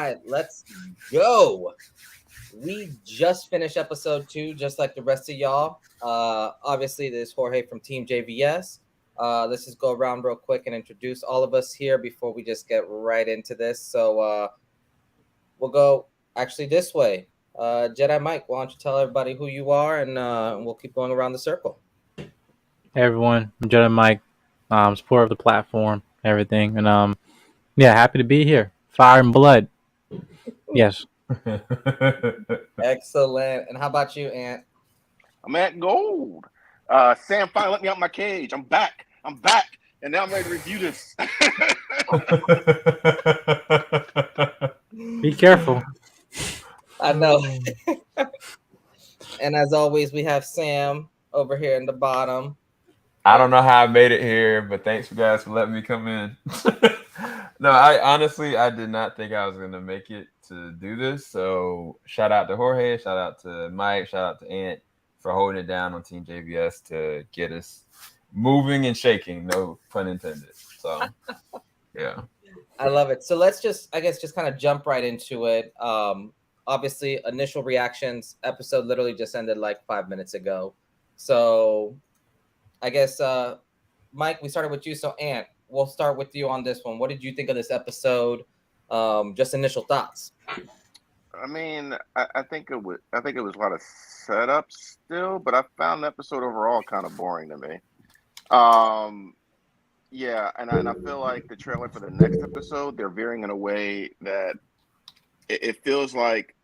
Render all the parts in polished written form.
right, let's go. We just finished episode 2, just like the rest of y'all. Obviously, this is Jorge from TeamJVS. Let's just go around real quick and introduce all of us here before we just get right into this. So we'll go actually this way. Jedi Mike, why don't you tell everybody who you are, and we'll keep going around the circle. Hey everyone, I'm Jedi Mike, supporter of the platform, everything, and yeah, happy to be here. Fire and blood, yes. Excellent. And how about you, Ant? I'm at gold. Sam finally let me out my cage. I'm back, and now I'm ready to review this. Be careful. I know. And as always, we have Sam over here in the bottom. I don't know how I made it here, but thanks you guys for letting me come in. No, I did not think I was going to make it to do this. So shout out to Jorge, shout out to Mike, shout out to Ant for holding it down on TeamJVS to get us moving and shaking. No pun intended. So, yeah. I love it. So let's just kind of jump right into it. Obviously, initial reactions. Episode literally just ended like 5 minutes ago. So I guess, Mike, we started with you. So, Ant, we'll start with you on this one. What did you think of this episode? Just initial thoughts. I mean, I think it was a lot of setup still, but I found the episode overall kind of boring to me. Yeah, and I feel like the trailer for the next episode, they're veering in a way that it feels like,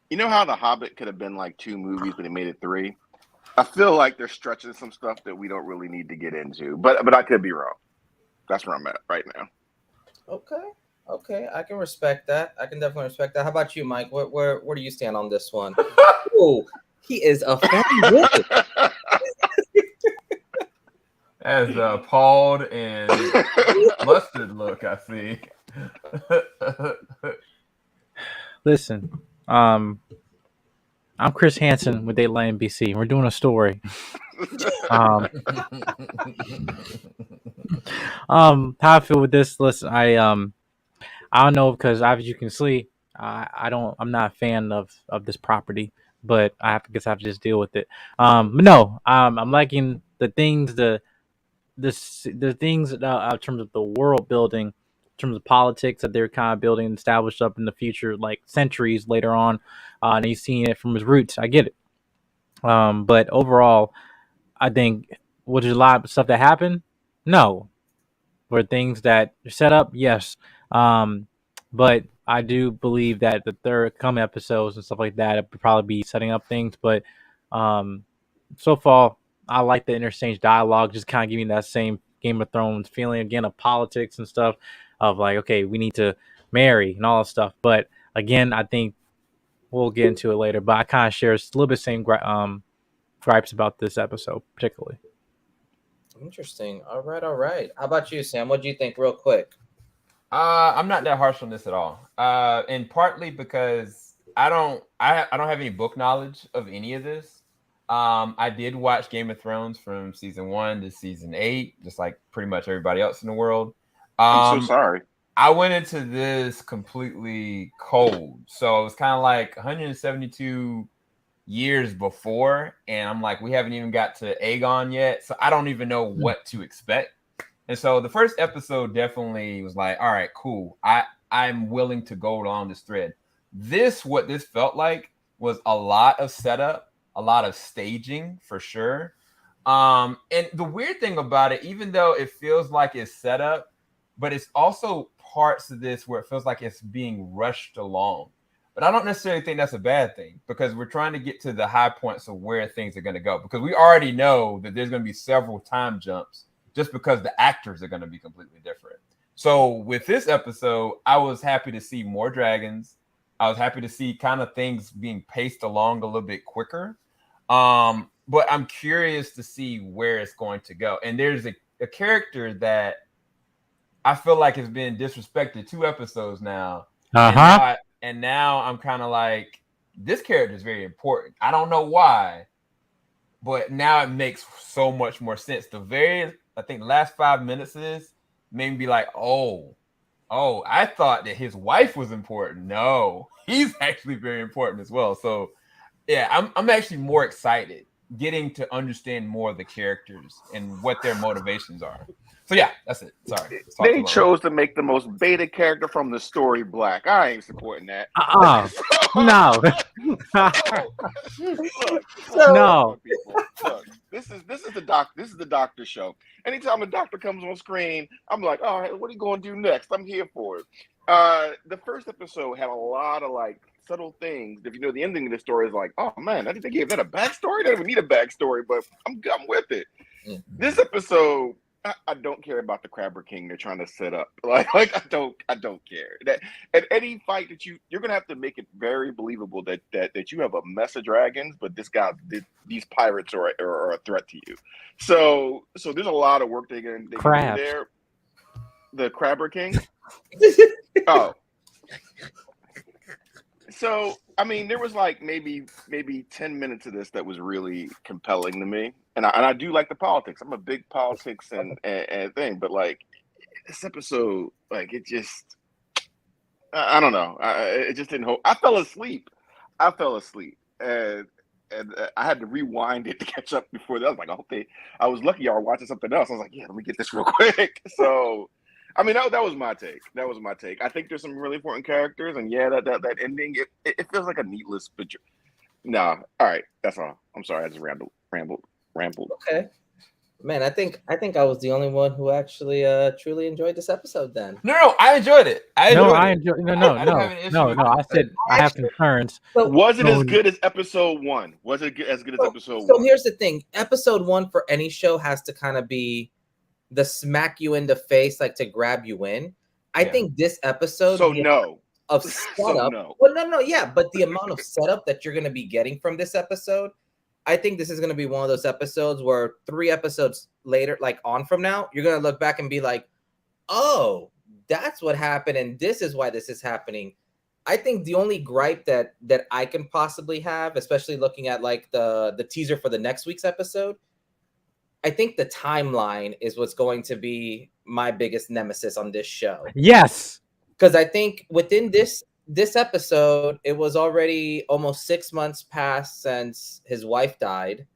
you know how The Hobbit could have been like 2 movies, but they made it 3? I feel like they're stretching some stuff that we don't really need to get into, but I could be wrong. That's where I'm at right now. Okay, I can respect that. I can definitely respect that. How about you, Mike? Where do you stand on this one? Oh, he is a fan. As the appalled and mustard look, I see. Listen, I'm Chris Hansen with Dateline NBC. We're doing a story. How I feel with this? Listen, I don't know, because as you can see, I'm not a fan of this property, but I guess I have to just deal with it. But no, I'm liking the things, the things in terms of the world building, in terms of politics that they're kind of building and established up in the future, like centuries later on, and he's seeing it from his roots. I get it. But overall, I think, was there a lot of stuff that happened? No. Were things that are set up? Yes. But I do believe that the third coming episodes and stuff like that would probably be setting up things. But so far, I like the interchange dialogue, just kind of giving that same Game of Thrones feeling again of politics and stuff, of like, okay, we need to marry and all that stuff. But again, I think we'll get into it later. But I kind of share a little bit same gripes about this episode particularly. Interesting. All right. How about you, Sam? What do you think, real quick? I'm not that harsh on this at all. And partly because I don't have any book knowledge of any of this. I did watch Game of Thrones from season 1 to season 8, just like pretty much everybody else in the world. I'm so sorry. I went into this completely cold. So it was kind of like 172 years before, and I'm like, we haven't even got to Aegon yet, so I don't even know what to expect. And so the first episode definitely was like, all right, cool. I'm willing to go along this thread. What this felt like was a lot of setup, a lot of staging for sure. And the weird thing about it, even though it feels like it's set up, but it's also parts of this where it feels like it's being rushed along. But I don't necessarily think that's a bad thing, because we're trying to get to the high points of where things are going to go, because we already know that there's going to be several time jumps just because the actors are going to be completely different. So with this episode, I was happy to see more dragons. I was happy to see kind of things being paced along a little bit quicker. But I'm curious to see where it's going to go. And there's a character that I feel like has been disrespected 2 episodes now. And now I'm kind of like, this character is very important. I don't know why, but now it makes so much more sense. I think the last 5 minutes of this made me be like, oh, Oh, I thought that his wife was important. No, he's actually very important as well. So, yeah, I'm actually more excited getting to understand more of the characters and what their motivations are. So yeah, that's it. Sorry. They chose to make the most beta character from the story black. I ain't supporting that. No. Look, people. Look, this is the doc. This is the doctor show. Anytime a doctor comes on screen, I'm like, all right, what are you going to do next? I'm here for it. The first episode had a lot of like subtle things. If you know the ending of the story is like, oh man, I think they gave that a backstory. They don't even need a backstory, but I'm with it. This episode, I don't care about the Crabber King they're trying to set up. Like I don't care. That at any fight that you're gonna have to make it very believable that you have a mess of dragons, but these pirates are a threat to you. So there's a lot of work they can do there. The Crabber King. Oh. So, I mean, there was like maybe 10 minutes of this that was really compelling to me. And I do like the politics. I'm a big politics and thing, but like this episode, like it just, I don't know. It just didn't hold. I fell asleep. And I had to rewind it to catch up before that. I was like, I was lucky y'all were watching something else. I was like, yeah, let me get this real quick. So, I mean, that was my take. I think there's some really important characters, and yeah, that ending, it feels like a needless picture. Nah, all right, that's all. I'm sorry, I just rambled. Okay, man, I think I was the only one who actually truly enjoyed this episode. Then no, I enjoyed it. I don't have an issue. No. I said I have concerns. Was it as good as episode 1? Was it as good as episode 1? So here's the thing: episode 1 for any show has to kind of be the smack you in the face, like to grab you in. I think this episode of setup. Well, but the amount of setup that you're going to be getting from this episode, I think this is going to be one of those episodes where 3 episodes later, like on from now, you're going to look back and be like, oh, that's what happened, and this is why this is happening. I think the only gripe that I can possibly have, especially looking at like the teaser for the next week's episode, I think the timeline is what's going to be my biggest nemesis on this show. Yes. Because I think within this episode, it was already almost 6 months past since his wife died.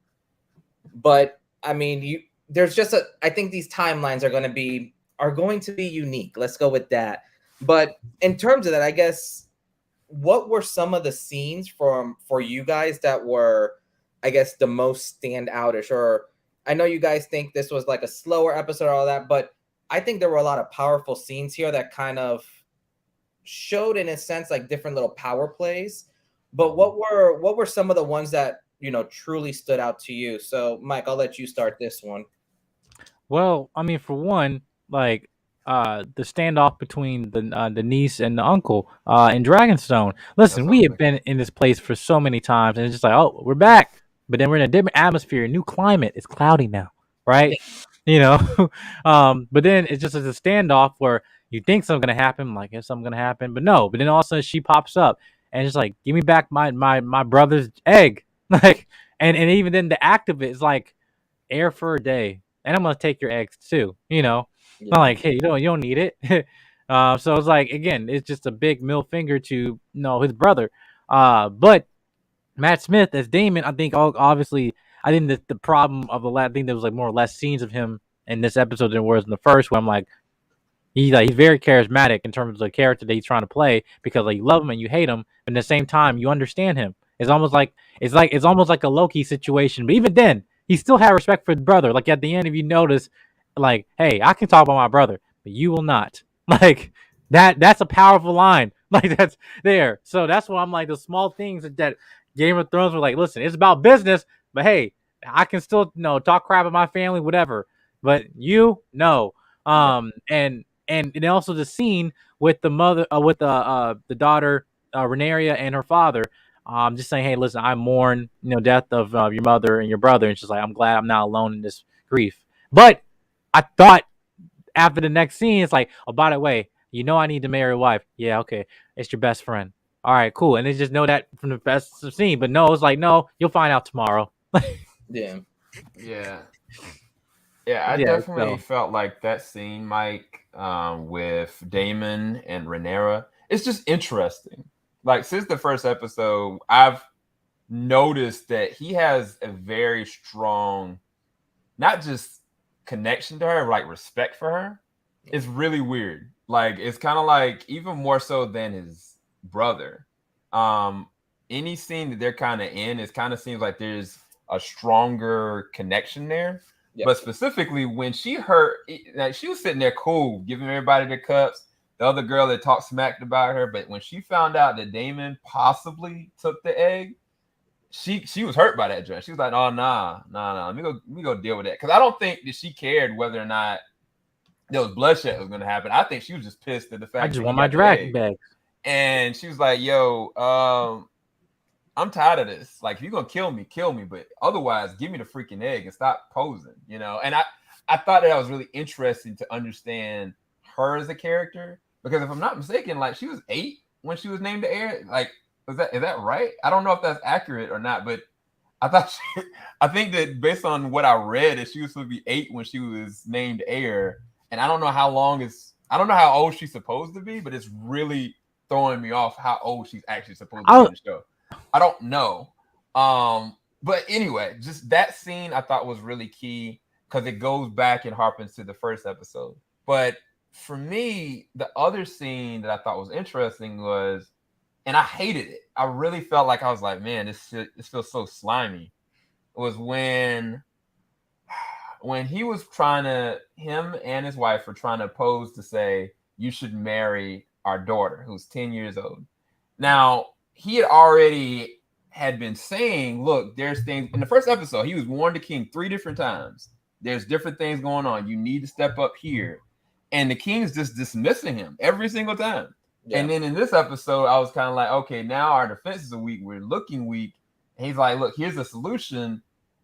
But I mean, I think these timelines are going to be unique. Let's go with that. But in terms of that, I guess, what were some of the scenes for you guys that were, I guess, the most standoutish? Or I know you guys think this was like a slower episode, all that, but I think there were a lot of powerful scenes here that kind of showed, in a sense, like different little power plays. But what were some of the ones that, truly stood out to you? So, Mike, I'll let you start this one. Well, I mean, for one, like the standoff between the niece and the uncle in Dragonstone. Listen, we have been in this place for so many times, and it's just like, oh, we're back. But then we're in a different atmosphere, new climate. It's cloudy now, right? But then it's just as a standoff where you think something's gonna happen, like is something gonna happen, but no. But then all of a sudden she pops up and it's like, give me back my brother's egg, like, and even then the act of it is like, air for a day, and I'm gonna take your eggs too. Not like, hey, you don't need it. So it's like, again, it's just a big middle finger to his brother. But Matt Smith as Damon, I think obviously, I think that the problem of I think there was like more or less scenes of him in this episode than there was in the first, where I'm like, he's very charismatic in terms of the character that he's trying to play, because like you love him and you hate him, but at the same time you understand him. It's almost like a Loki situation, but even then he still had respect for his brother. Like at the end, if you notice, like, hey, I can talk about my brother, but you will not. Like that's a powerful line. Like that's there. So that's why I'm like, the small things that Game of Thrones were like, listen, it's about business, but hey, I can still talk crap about my family, whatever. But and also the scene with the mother, with the daughter, Rhaenyra, and her father, just saying, hey, listen, I mourn death of your mother and your brother, and she's like, I'm glad I'm not alone in this grief. But I thought after the next scene, it's like, oh, by the way, I need to marry a wife. Yeah, okay, it's your best friend. All right, cool. And they just know that from the best scene. But no, it's like, no, you'll find out tomorrow. Yeah. Yeah, I Yeah, definitely so felt like that scene, Mike, with Damon and Rhaenyra. It's just interesting. Like since the first episode, I've noticed that he has a very strong, not just connection to her, like respect for her. It's really weird. Like it's kind of like even more so than his brother. Um, any scene that they're kind of in, it kind of seems like there's a stronger connection there. Yep. But specifically when she heard, like she was sitting there cool, giving everybody their cups. The other girl that talked smacked about her, but when she found out that Damon possibly took the egg, she was hurt by that joint. She was like, "Oh nah. Let me go deal with that." Because I don't think that she cared whether or not there was bloodshed that was going to happen. I think she was just pissed at the I fact just that he want my got the dragon egg. back. And she was like, "Yo, I'm tired of this. Like, if you're gonna kill me. But otherwise, give me the freaking egg and stop posing." You know. And I thought that was really interesting to understand her as a character because if I'm not mistaken, like she was 8 when she was named the heir. Like, is that right? I don't know if that's accurate or not, but I think that based on what I read, that she was supposed to be 8 when she was named heir, and I don't know how old she's supposed to be, but it's really throwing me off how old she's actually supposed to be in the show. I don't know. But anyway, just that scene I thought was really key because it goes back and harpens to the first episode. But for me, the other scene that I thought was interesting was, and I hated it. I really felt like I was like, man, this feels so slimy. It was when him and his wife were trying to pose to say, you should marry our daughter, who's 10 years old. Now, he had been saying, look, there's things in the first episode, he was warned the king 3 different times. There's different things going on. You need to step up here. And the king's just dismissing him every single time. Yeah. And then in this episode, I was kind of like, okay, now our defenses are weak. We're looking weak. And he's like, look, here's a solution.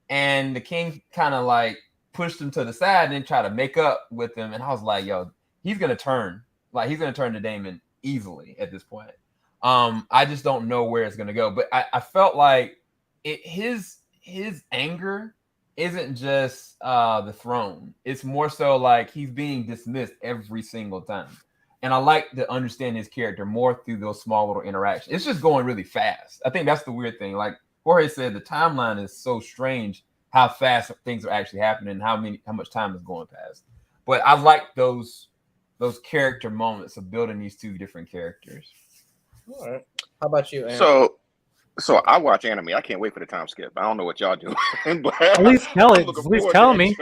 And the king kind of like pushed him to the side and then tried to make up with him. And I was like, yo, he's going to turn. Like, he's going to turn to Damon easily at this point. I just don't know where it's going to go. But I felt like his anger isn't just the throne. It's more so like he's being dismissed every single time. And I like to understand his character more through those small little interactions. It's just going really fast. I think that's the weird thing. Like Jorge said, the timeline is so strange how fast things are actually happening and how much time is going past. But I like those character moments of building these 2 different characters. All right. How about you, Aaron? So I watch anime. I can't wait for the time skip. I don't know what y'all do, but at least tell it. At least tell me.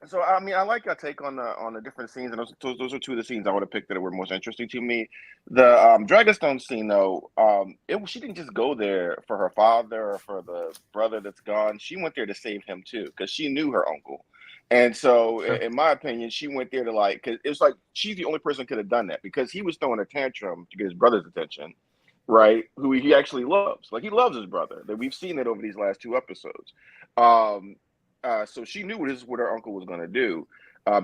So I mean, I like your take on the different scenes, and those are 2 of the scenes I would have picked that were most interesting to me. The Dragonstone scene, though, she didn't just go there for her father or for the brother that's gone. She went there to save him too, because she knew her uncle. And so, in my opinion, she went there to because it was like she's the only person who could have done that because he was throwing a tantrum to get his brother's attention, right? Who he actually loves. Like, he loves his brother. That we've seen it over these last 2 episodes. So she knew what her uncle was going to do.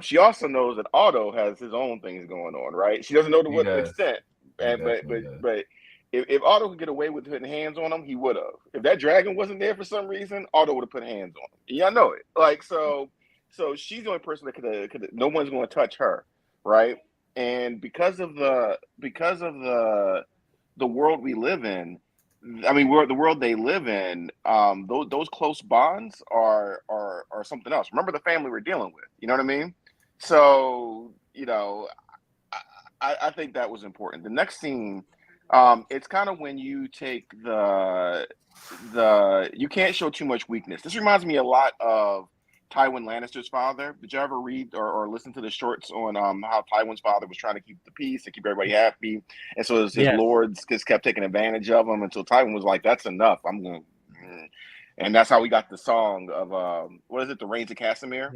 She also knows that Otto has his own things going on, right? She doesn't know to what extent. But if Otto could get away with putting hands on him, he would have. If that dragon wasn't there for some reason, Otto would have put hands on him. Yeah, I know it. Like, so she's the only person that could. No one's going to touch her, right? And because of the world we live in, I mean, the world they live in, those close bonds are something else. Remember the family we're dealing with. You know what I mean? So, I think that was important. The next scene, it's kind of when you take you can't show too much weakness. This reminds me a lot of Tywin Lannister's father. Did you ever read or listen to the shorts on how Tywin's father was trying to keep the peace and keep everybody happy? And so his lords just kept taking advantage of him until Tywin was like, that's enough. I'm going to... And that's how we got the song of, what is it? The Reigns of Castamere?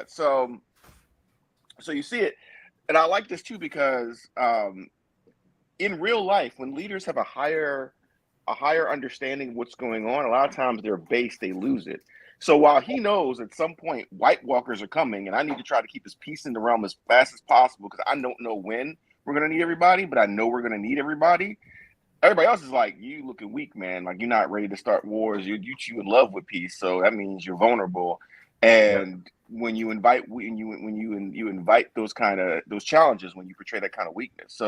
So you see it. And I like this too, because in real life, when leaders have a higher understanding of what's going on, a lot of times their base, they lose it. So while he knows at some point White Walkers are coming, and I need to try to keep his peace in the realm as fast as possible, because I don't know when we're going to need everybody, but I know we're going to need everybody. Everybody else is like, you looking weak, man. Like, you're not ready to start wars. You in love with peace, so that means you're vulnerable. And when you invite you invite those challenges, when you portray that kind of weakness,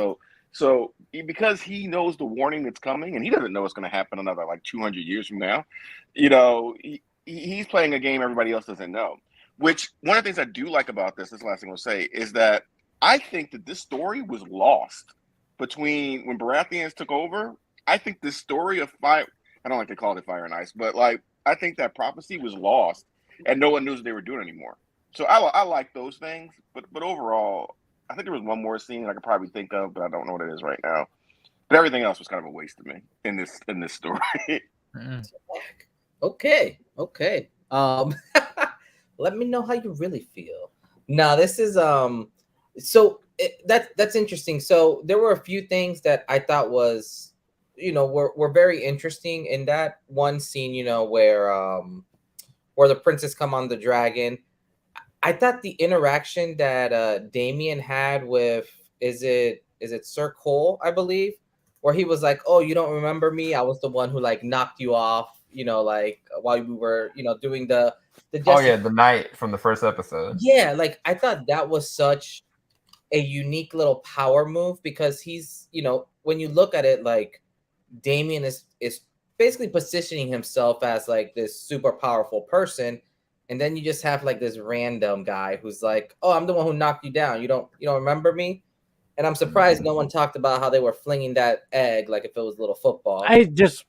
so because he knows the warning that's coming, and he doesn't know what's going to happen another like 200 years from now, he's playing a game everybody else doesn't know. Which one of the things I do like about this last thing I'll say, is that I think that this story was lost between when Baratheons took over. I think this story of fire, I don't like to call it fire and ice, but like, I think that prophecy was lost and no one knows what they were doing anymore. So I like those things, but overall, I think there was one more scene I could probably think of, but I don't know what it is right now. But everything else was kind of a waste to me in this story. Okay. Let me know how you really feel. Now, this is that's interesting. So there were a few things that I thought was, were very interesting in that one scene, where the princess come on the dragon. I thought the interaction that Damien had with, is it Sir Cole, I believe, where he was like, "Oh, you don't remember me? I was the one who like knocked you off, like while we were, doing the the night from the first episode." Yeah, like I thought that was such a unique little power move, because he's, when you look at it, like Damien is basically positioning himself as like this super powerful person, and then you just have like this random guy who's like, "Oh, I'm the one who knocked you down. You don't remember me?" And I'm surprised no one talked about how they were flinging that egg like if it was a little football. I just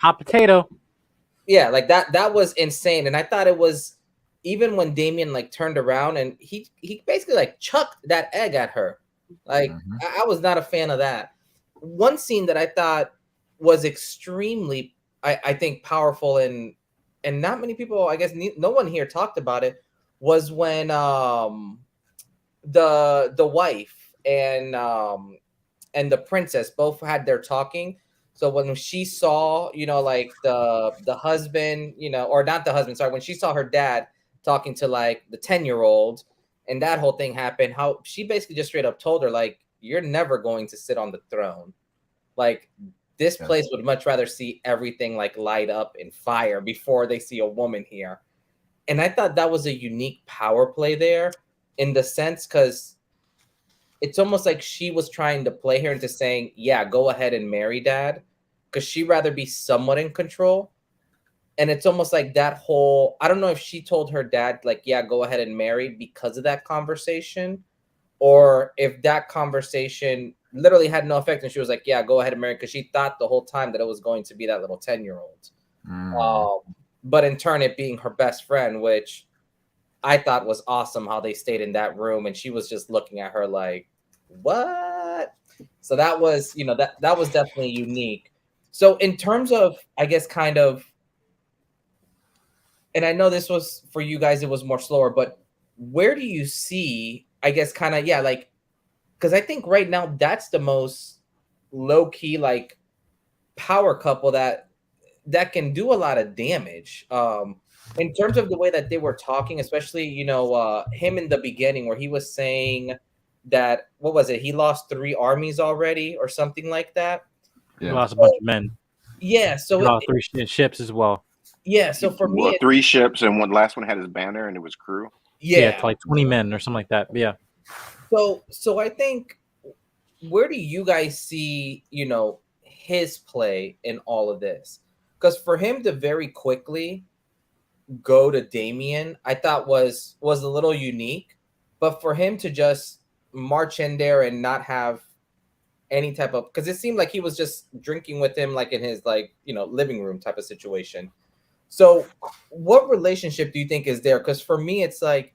hot potato. Yeah, like that was insane. And I thought it was, even when Damien like turned around and he basically like chucked that egg at her. Like I was not a fan of that. One scene that I thought was extremely, I think, powerful, and not many people, I guess no one here talked about it, was when the wife and the princess both had their talking. So when she saw, like the husband, or not the husband, sorry, when she saw her dad talking to like the 10-year-old, and that whole thing happened, how she basically just straight up told her, like, "You're never going to sit on the throne. Like, this place would much rather see everything like light up in fire before they see a woman here." And I thought that was a unique power play there, in the sense, because it's almost like she was trying to play her into saying, "Yeah, go ahead and marry dad," because she'd rather be somewhat in control. And it's almost like that whole, I don't know if she told her dad, like, "Yeah, go ahead and marry," because of that conversation, or if that conversation literally had no effect and she was like, "Yeah, go ahead and marry," because she thought the whole time that it was going to be that little 10-year-old. But in turn, it being her best friend, which I thought was awesome how they stayed in that room and she was just looking at her like, "What?" So that was, that was definitely unique. So in terms of, I guess, kind of, and I know this was for you guys, it was more slower, but where do you see, I guess, kind of, yeah, like, because I think right now that's the most low key, like, power couple that can do a lot of damage. In terms of the way that they were talking, especially, him in the beginning where he was saying that, what was it? He lost 3 armies already or something like that. He lost a bunch of men. Yeah. So he lost 3 ships as well. Yeah. So for me, 3 ships, and one last one had his banner and it was crew. Yeah, like 20 men or something like that. Yeah. So I think, where do you guys see, his play in all of this? Because for him to very quickly go to Damien, I thought was a little unique. But for him to just march in there and not have any type of, because it seemed like he was just drinking with him, like in his, like, living room type of situation. So what relationship do you think is there? Because for me, it's like,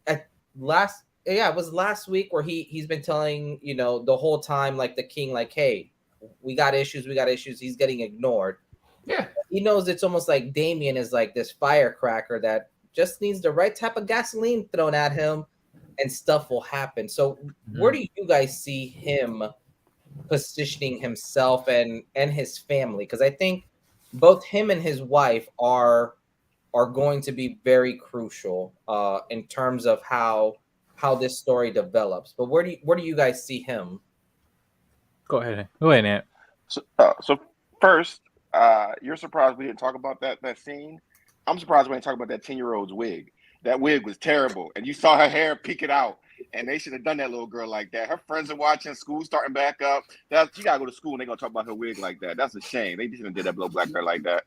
it was last week where he's been telling, the whole time, like, the king, like, "Hey, we got issues. He's getting ignored. Yeah. He knows it's almost like Damien is like this firecracker that just needs the right type of gasoline thrown at him and stuff will happen. So where do you guys see him positioning himself and his family? Because I think both him and his wife are going to be very crucial in terms of how this story develops. But where do you guys see him? Go ahead, Ant. So first, you're surprised we didn't talk about that scene. I'm surprised we didn't talk about that 10-year-old's wig. That wig was terrible, and you saw her hair peeking out. And they should have done that little girl like that. Her friends are watching, school starting back up. She gotta go to school and they're gonna talk about her wig like that. That's a shame. They shouldn't have did that little black girl like that.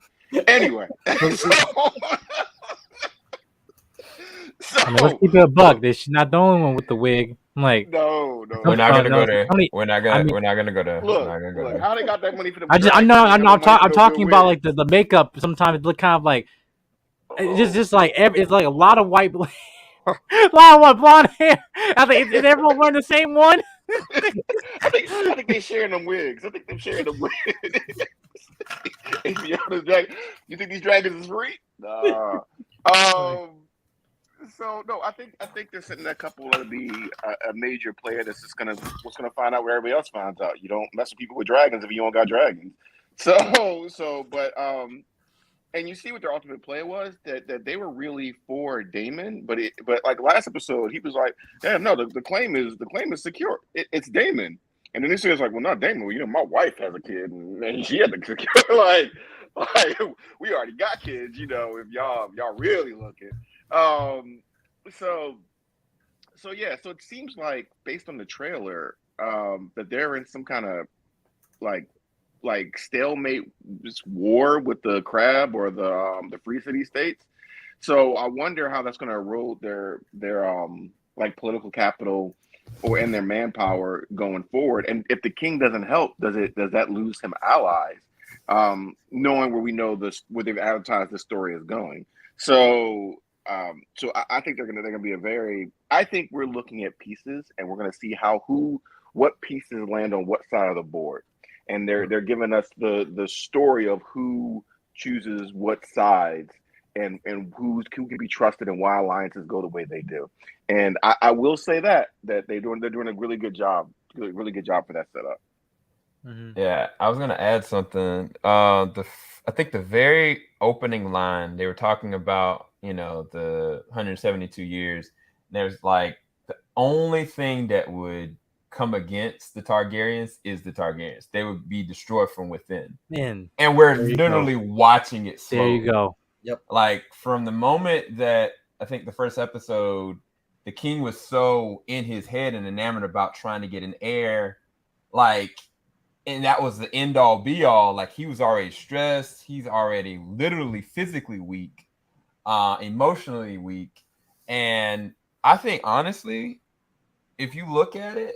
Anyway. I mean, let's keep it a bug. She's not the only one with the wig. I'm like, no. We're not gonna go there. Only, we're not gonna go there. Look, how they got that money for the I know. I'm talking about like the makeup. Sometimes it look kind of like it's just like it's like a lot of white, a lot of white blonde hair. I think is everyone wearing the same one? I think they sharing them wigs. I think they're sharing them wigs. HBO, you think these dragons is free? Nah. So no, I think they're setting that couple to be a major player that's just gonna find out where everybody else finds out. You don't mess with people with dragons if you don't got dragons. But and you see what their ultimate play was, that they were really for Daemon, but like last episode he was like, damn, no, the claim is secure. It's Daemon. And then this year's like, well, not Daemon. Well, my wife has a kid, and she had to secure. like we already got kids. If y'all really looking. So it seems like based on the trailer, that they're in some kind of like stalemate war with the Crab or the Free City states. So I wonder how that's going to erode their like political capital and their manpower going forward. And if the king doesn't help, does that lose him allies? Knowing where we know where they've advertised the story is going. So I think they're gonna be I think we're looking at pieces and we're gonna see what pieces land on what side of the board, and they're giving us the story of who chooses what sides and who can be trusted and why alliances go the way they do. And I will say that they're doing a really good job for that setup. Mm-hmm. Yeah, I was gonna add something. I think the very opening line they were talking about, the 172 years. There's like the only thing that would come against the Targaryens is the Targaryens. They would be destroyed from within. Man, and we're literally watching it slowly. There you go. Yep. Like from the moment that I think the first episode, the king was so in his head and enamored about trying to get an heir, and that was the end all be all. Like he was already stressed. He's already literally physically weak, emotionally weak. And I think honestly, if you look at it,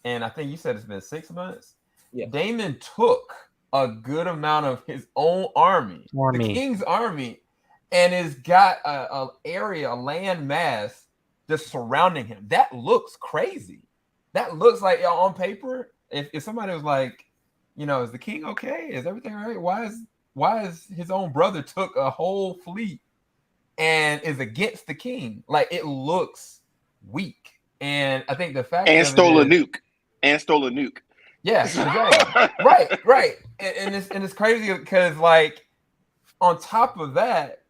and I think you said it's been 6 months, Daemon took a good amount of his own army. The king's army, and has got a land mass just surrounding him. That looks crazy. That looks like on paper. If somebody was like, is the king okay? Is everything all right? Why is his own brother took a whole fleet and is against the king? Like it looks weak. And I think the fact stole a nuke. Yeah, exactly. right. And it's crazy because like on top of that,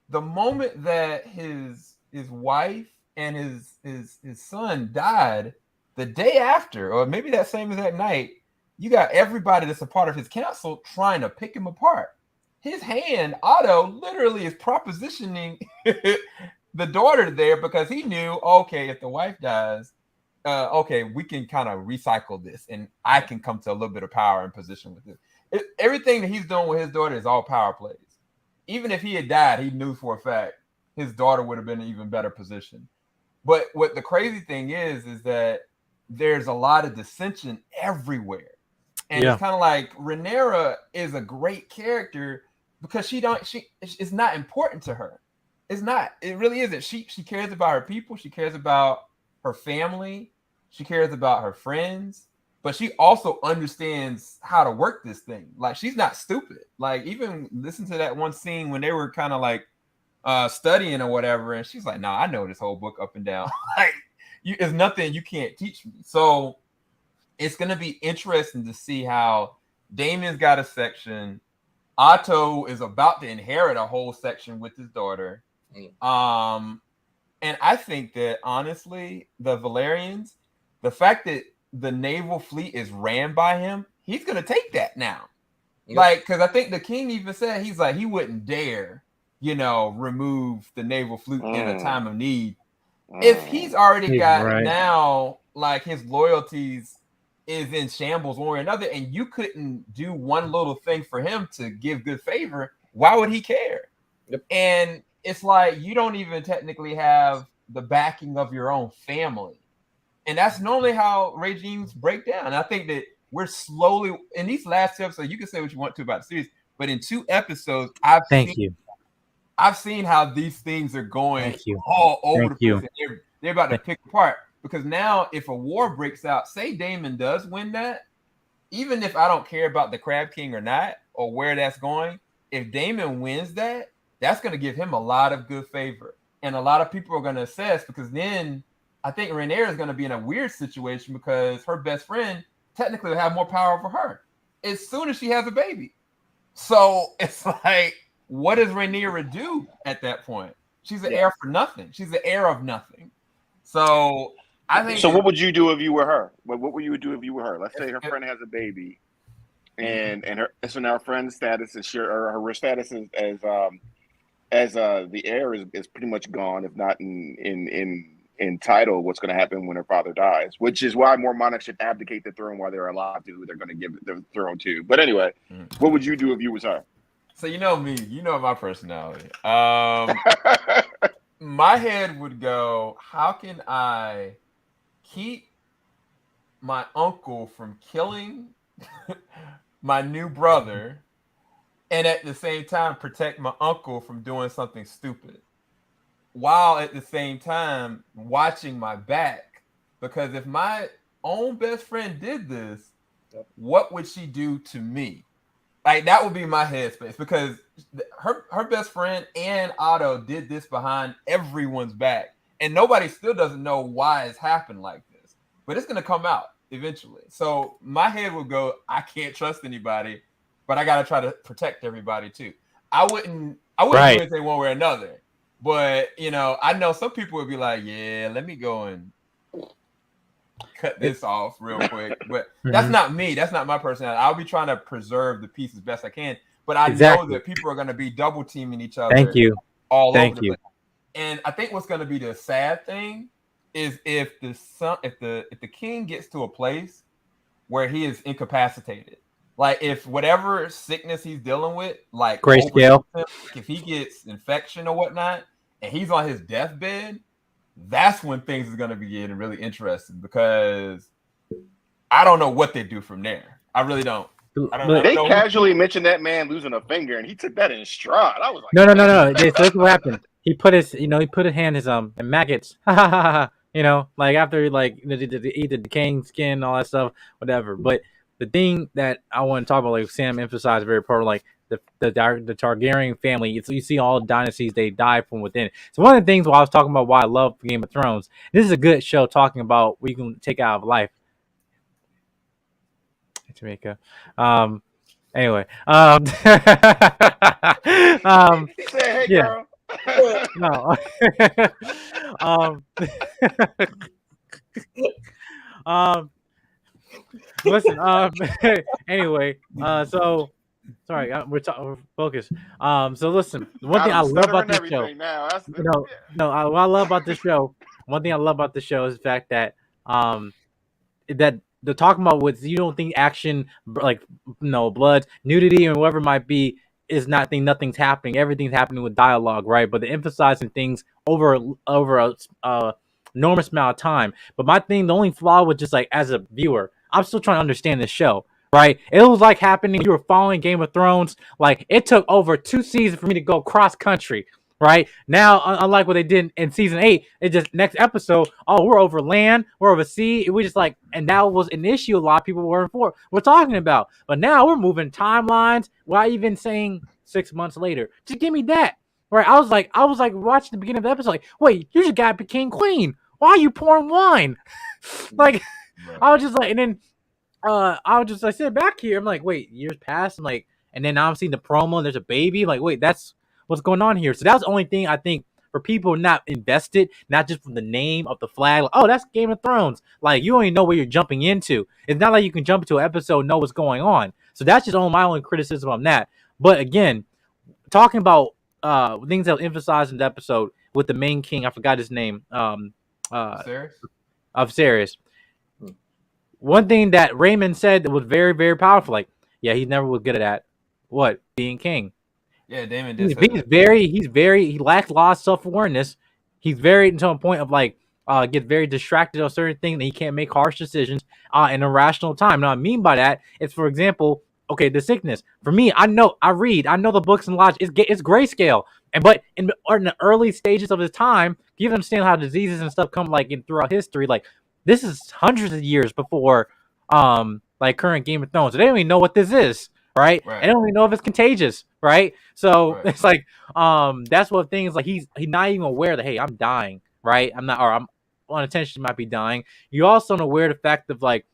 the moment that his wife and his son died, the day after, or maybe that same exact night, you got everybody that's a part of his council trying to pick him apart. His hand, Otto, literally is propositioning the daughter there because he knew, okay, if the wife dies, okay, we can kind of recycle this and I can come to a little bit of power and position with it. Everything that he's doing with his daughter is all power plays. Even if he had died, he knew for a fact his daughter would have been in an even better position. But what the crazy thing is that there's a lot of dissension everywhere. And it's kind of like Rhaenyra is a great character because it's not important to her. It's not. It really isn't. She cares about her people. She cares about her family. She cares about her friends. But she also understands how to work this thing. Like she's not stupid. Like even listen to that one scene when they were kind of like studying or whatever, and she's like, "Nah, I know this whole book up and down. Like, it's nothing you can't teach me." So it's gonna be interesting to see how Daemon's got a section. Otto is about to inherit a whole section with his daughter. And I think that honestly, the Valerians, the fact that the naval fleet is ran by him, he's gonna take that now. Yep. Like, because I think the king even said he's like he wouldn't dare, remove the naval fleet in a time of need. If he's already got now, like his loyalties is in shambles one way or another, and you couldn't do one little thing for him to give good favor, why would he care? Yep. And it's like you don't even technically have the backing of your own family. And that's normally how regimes break down. And I think that we're slowly, in these last 2 episodes, you can say what you want to about the series, but in 2 episodes, I've seen how these things are going all over the place. And they're about to pick apart. Because now, if a war breaks out, say Daemon does win that, even if I don't care about the Crab King or not, or where that's going, if Daemon wins that, that's going to give him a lot of good favor. And a lot of people are going to assess, because then I think Rhaenyra is going to be in a weird situation because her best friend technically will have more power over her as soon as she has a baby. So it's like, what does Rhaenyra do at that point? She's an heir for nothing. She's the heir of nothing. So I think. So what would you do if you were her? What would you do if you were her? Let's say her friend has a baby, and her so now her friend's status is her status as the heir is pretty much gone, if not in title. What's going to happen when her father dies? Which is why more monarchs should abdicate the throne while they're alive to who they're going to give the throne to. But anyway, what would you do if you was her? So you know me, you know my personality. My head would go, how can I keep my uncle from killing my new brother and at the same time protect my uncle from doing something stupid, while at the same time watching my back? Because if my own best friend did this, what would she do to me? Like, that would be my headspace, because her best friend and Otto did this behind everyone's back, and nobody still doesn't know why it's happened like this. But it's going to come out eventually. So my head would go, I can't trust anybody, but I got to try to protect everybody too. I wouldn't do anything one way or another. But, I know some people would be like, yeah, let me go and cut this off real quick. But that's not me. That's not my personality. I'll be trying to preserve the peace as best I can. But I know that people are going to be double teaming each other. All over the place. And I think what's going to be the sad thing is if the king gets to a place where he is incapacitated, like if whatever sickness he's dealing with, like grayscale, if he gets infection or whatnot, and he's on his deathbed, that's when things are going to be getting really interesting, because I don't know what they do from there. I really don't. They casually mentioned that man losing a finger, and he took that in stride. I was like, no. Just look what happened. He put his hand in maggots. Like after eat the decaying skin, all that stuff, whatever. But the thing that I want to talk about, like Sam emphasized very important, like the Targaryen family. You see all dynasties, they die from within. So one of the things while I was talking about why I love Game of Thrones, this is a good show talking about what you can take out of life. Jamaica. Anyway. He said, hey, girl. No. Listen. Anyway. So. Sorry, we're focused. So listen. One thing I love about this show. What I love about this show. One thing I love about this show is the fact that that they're talking about what you don't think action, like blood, nudity, and whatever it might be, is nothing's happening. Everything's happening with dialogue, right? But they're emphasizing things over a enormous amount of time. But my thing, the only flaw was just like, as a viewer, I'm still trying to understand this show, right? It was like happening. You were following Game of Thrones. Like, it took over 2 seasons for me to go cross country. Right now, unlike what they did in season 8, it just next episode. Oh, we're over land, we're over sea. We just like, and that was an issue a lot of people we're talking about. But now we're moving timelines. Why even saying 6 months later? Just give me that. Right? I was like watching the beginning of the episode. Like, wait, you just got king queen. Why are you pouring wine? Like, right. I was just like, and then I was just like, sit back here. I'm like, wait, years passed. I'm like, and then now I'm seeing the promo. And there's a baby. Like, wait, that's what's going on here. So that was the only thing I think for people not invested, not just from the name of the flag. Like, oh, that's Game of Thrones. Like, you don't even know where you're jumping into. It's not like you can jump into an episode and know what's going on. So that's just my only criticism on that. But again, talking about things that were emphasized in the episode with the main king, I forgot his name, Viserys? of Viserys. One thing that Raymond said that was very, very powerful, like, yeah, he never was good at that. What? Being king. Yeah, Damon did say that. He lacks a lot of self-awareness. He's very to a point of like get very distracted on certain things and he can't make harsh decisions in a rational time. Now, what I mean by that is, for example, okay, the sickness. For me, I know the books and logic. It's grayscale. But in the early stages of his time, you understand how diseases and stuff come like in throughout history. Like, this is hundreds of years before like current Game of Thrones. So they don't even know what this is, right? And they don't even know if it's contagious, right? So it's like that's what things like he's not even aware that, hey, I'm dying, right? I'm unintentionally might be dying. You're also aware of the fact of like,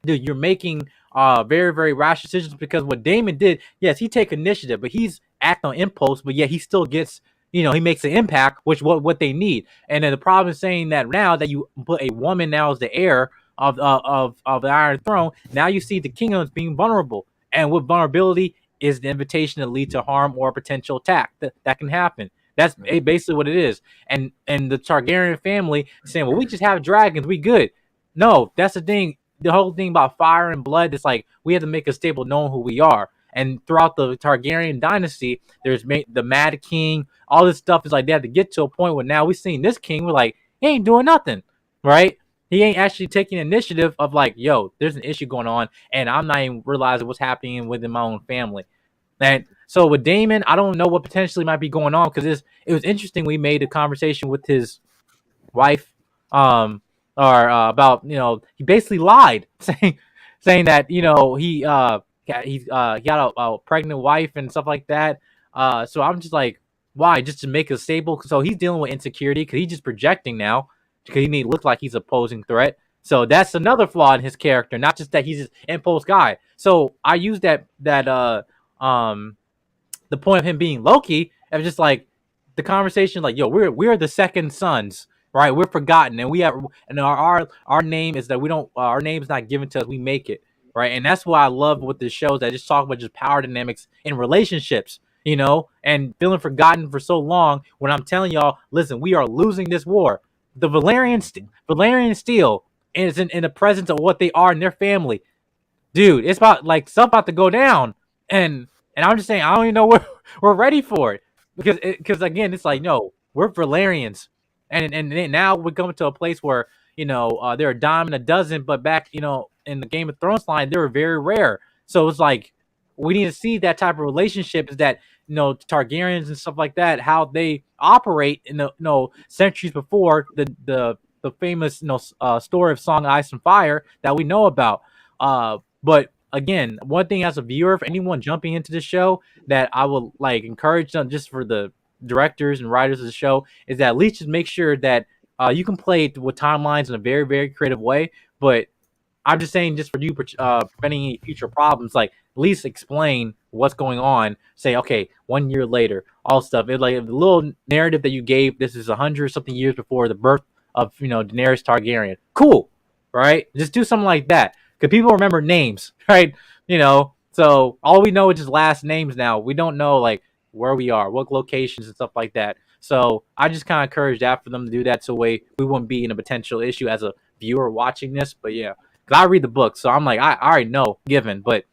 dude, you're making very, very rash decisions, because what Damon did, yes, he take initiative, but he's act on impulse, but yet he still gets, he makes an impact, which what they need. And then the problem is saying that now that you put a woman now as the heir of the Iron Throne, now you see the kingdoms being vulnerable, and with vulnerability is the invitation to lead to harm or potential attack that can happen. That's basically what it is. And the Targaryen family saying, well, we just have dragons, we good. No, that's the thing. The whole thing about fire and blood is like, we have to make a staple knowing who we are. And throughout the Targaryen dynasty, there's the Mad King. All this stuff is like, they have to get to a point where now we've seen this king, we're like, he ain't doing nothing, right? He ain't actually taking initiative of like, yo, there's an issue going on, and I'm not even realizing what's happening within my own family. And so with Damon, I don't know what potentially might be going on, because it was interesting. We made a conversation with his wife, about, he basically lied, saying that, he got a pregnant wife and stuff like that. So I'm just like, why? Just to make a stable? So he's dealing with insecurity because he's just projecting now, because he may look like he's opposing threat. So that's another flaw in his character, not just that he's an impulse guy. So I use that the point of him being Loki, and just like the conversation, like, yo, we're the second sons, right? We're forgotten, and we have, and our name is that we don't, our name's not given to us, we make it, right? And that's what I love with the shows that just talk about just power dynamics in relationships, and feeling forgotten for so long. When I'm telling y'all, listen, we are losing this war. The Valerian steel is in the presence of what they are in their family, dude. It's about like stuff about to go down, and I'm just saying, I don't even know we're ready for it, because again, it's like, no, we're Valerians, and now we're coming to a place where they're a dime and a dozen, but back in the Game of Thrones line, they were very rare. So it's like, we need to see that type of relationship, is that Targaryens and stuff like that, how they operate in the centuries before the famous story of Song of Ice and Fire that we know about. But again, one thing as a viewer, for anyone jumping into the show, that I would like encourage them, just for the directors and writers of the show, is that at least just make sure that you can play it with timelines in a very, very creative way. But I'm just saying, just for you preventing any future problems, like, at least explain what's going on. Say, okay, 1 year later, all stuff. It's like the little narrative that you gave. This is 100-something years before the birth of Daenerys Targaryen. Cool, right? Just do something like that, because people remember names, right? So all we know is just last names now. We don't know like where we are, what locations and stuff like that. So I just kind of encourage that for them to do that, so we wouldn't be in a potential issue as a viewer watching this. But yeah, because I read the book, so I'm like, I already know, given, but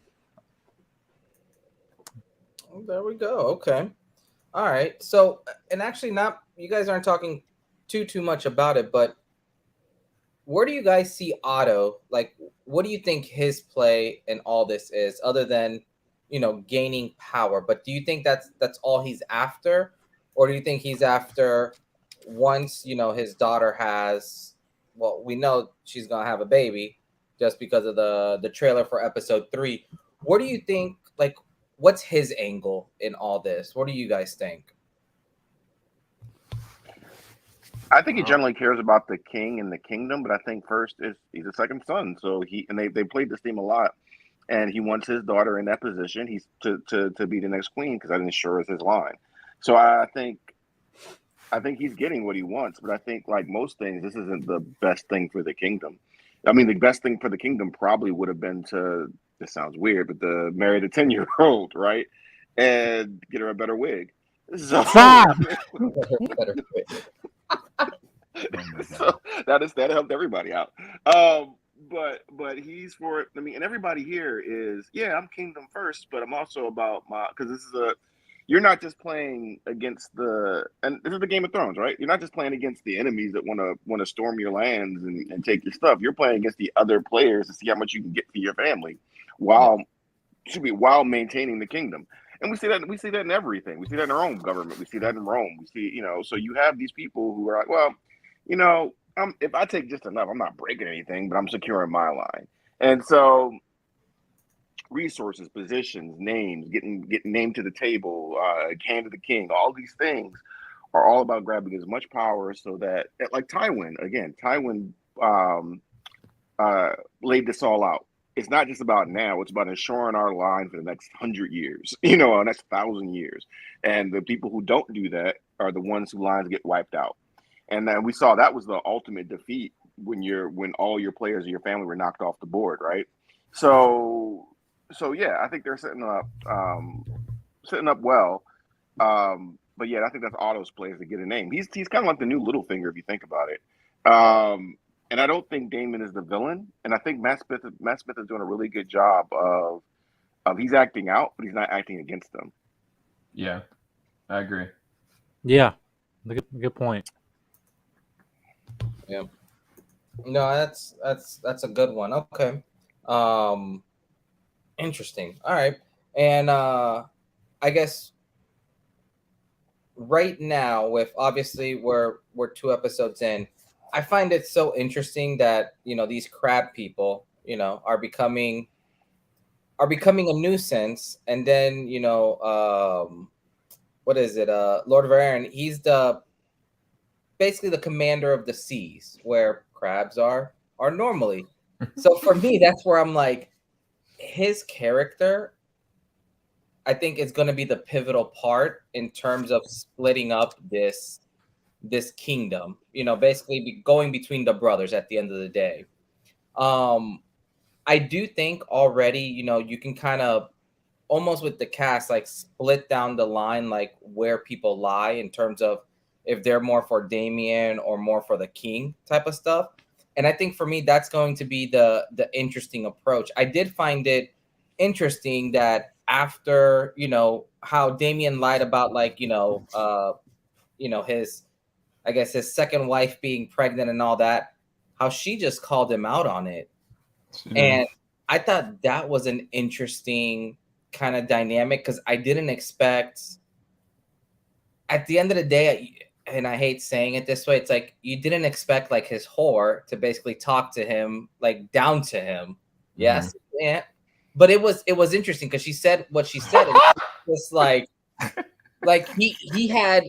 there we go. Okay. All right. So, and actually, not, you guys aren't talking too much about it, but where do you guys see Otto? Like, what do you think his play in all this is, other than gaining power? But do you think that's all he's after, or do you think he's after, once his daughter has, well, we know she's gonna have a baby just because of the trailer for episode 3. What do you think? Like, what's his angle in all this? What do you guys think? I think he generally cares about the king and the kingdom, but I think first is he's a second son. So they played this theme a lot, and he wants his daughter in that position. He's to be the next queen, because that ensures his line. So I think I think he's getting what he wants, but I think like most things, this isn't the best thing for the kingdom. I mean, the best thing for the kingdom probably would have been to. This sounds weird, but to marry the 10-year-old, right, and get her a better wig. So, Stop. Better quit. so that helped everybody out. But he's for it. I mean, and everybody here is I'm kingdom first, but I'm also about my because this is a you're not just playing against and this is the Game of Thrones, right? You're not just playing against the enemies that want to storm your lands and take your stuff. You're playing against the other players to see how much you can get for your family while maintaining the kingdom. And we see that in everything. We see that in our own government. We see that in Rome. We see, so you have these people who are like, well, if I take just enough, I'm not breaking anything, but I'm securing my line. And so resources, positions, names, getting named to the table, hand to the king, all these things are all about grabbing as much power so that, like Tywin laid this all out. It's not just about now, it's about ensuring our line for the next 100 years, or next 1,000 years. And the people who don't do that are the ones whose lines get wiped out. And then we saw that was the ultimate defeat when all your players and your family were knocked off the board, right? So yeah, I think they're setting up well. But yeah, I think that's Otto's place to get a name. He's kind of like the new Littlefinger if you think about it. And I don't think Daemon is the villain. And I think Matt Smith is doing a really good job of he's acting out, but he's not acting against them. Yeah, I agree. Yeah, good point. Yeah. No, that's a good one. Okay. Interesting. All right. And I guess right now, with obviously we're 2 episodes in, I find it so interesting that these crab people are becoming a nuisance, and then what is it? Lord of Aaron, he's basically the commander of the seas where crabs are normally. So for me, that's where I'm like, his character, I think, is going to be the pivotal part in terms of splitting up this kingdom, basically going between the brothers at the end of the day. I do think already, you can kind of almost with the cast, like split down the line, like where people lie in terms of if they're more for Damien or more for the king type of stuff. And I think for me, that's going to be the interesting approach. I did find it interesting that after, how Damien lied about his, I guess his second wife being pregnant and all that, how she just called him out on it. And I thought that was an interesting kind of dynamic because I didn't expect, at the end of the day, and I hate saying it this way, it's like you didn't expect like his whore to basically talk to him like down to him. Yes. Yeah. But it was interesting because she said what she said, and just like he had,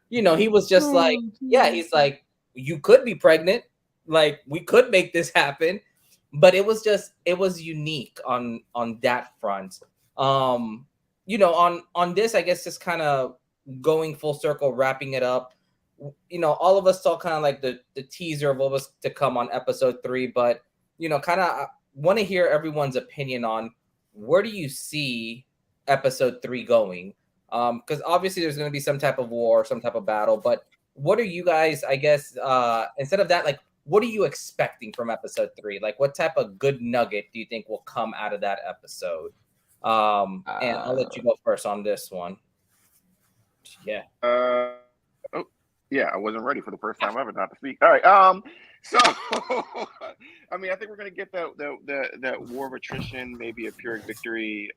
he was just like, yeah, he's like, you could be pregnant, like we could make this happen. But it was unique on that front. On this, I guess, just kind of going full circle, wrapping it up. All of us saw kind of like the teaser of what was to come on episode 3, but kind of want to hear everyone's opinion on where do you see episode 3 going? Because obviously there's going to be some type of war, some type of battle, but what are you guys, I guess, instead of that, like, what are you expecting from episode 3? Like, what type of good nugget do you think will come out of that episode? And I'll let you go first on this one. Yeah. Yeah, I wasn't ready for the first time ever not to speak. All right. So I mean, I think we're gonna get that war of attrition, maybe a Pyrrhic victory.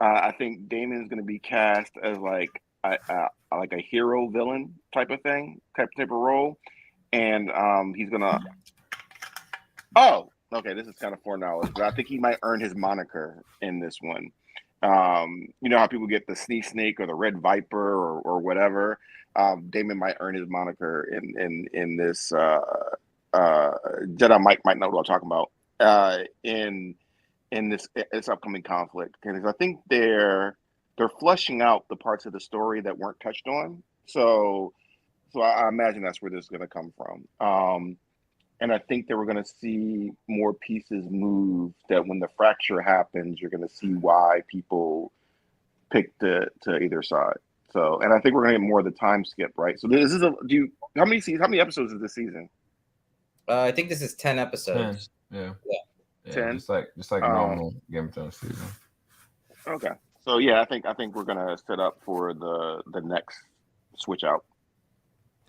I think Daemon's gonna be cast as like a hero villain type of thing, type of role. And he's gonna. Oh, okay. This is kind of foreknowledge, but I think he might earn his moniker in this one. You know how people get the Sneak Snake or the Red Viper or whatever. Daemon might earn his moniker in this. Jedi might know what I'm talking about. In this upcoming conflict, because I think they're fleshing out the parts of the story that weren't touched on. So I imagine that's where this is going to come from. And I think that we're going to see more pieces move. That when the fracture happens, you're going to see why people pick to either side. So, and I think we're going to get more of the time skip, right? So this is how many episodes is this season? I think this is 10 episodes. 10. Yeah, 10. just like normal Game of Thrones season. Okay, so yeah, I think we're gonna set up for the next switch out.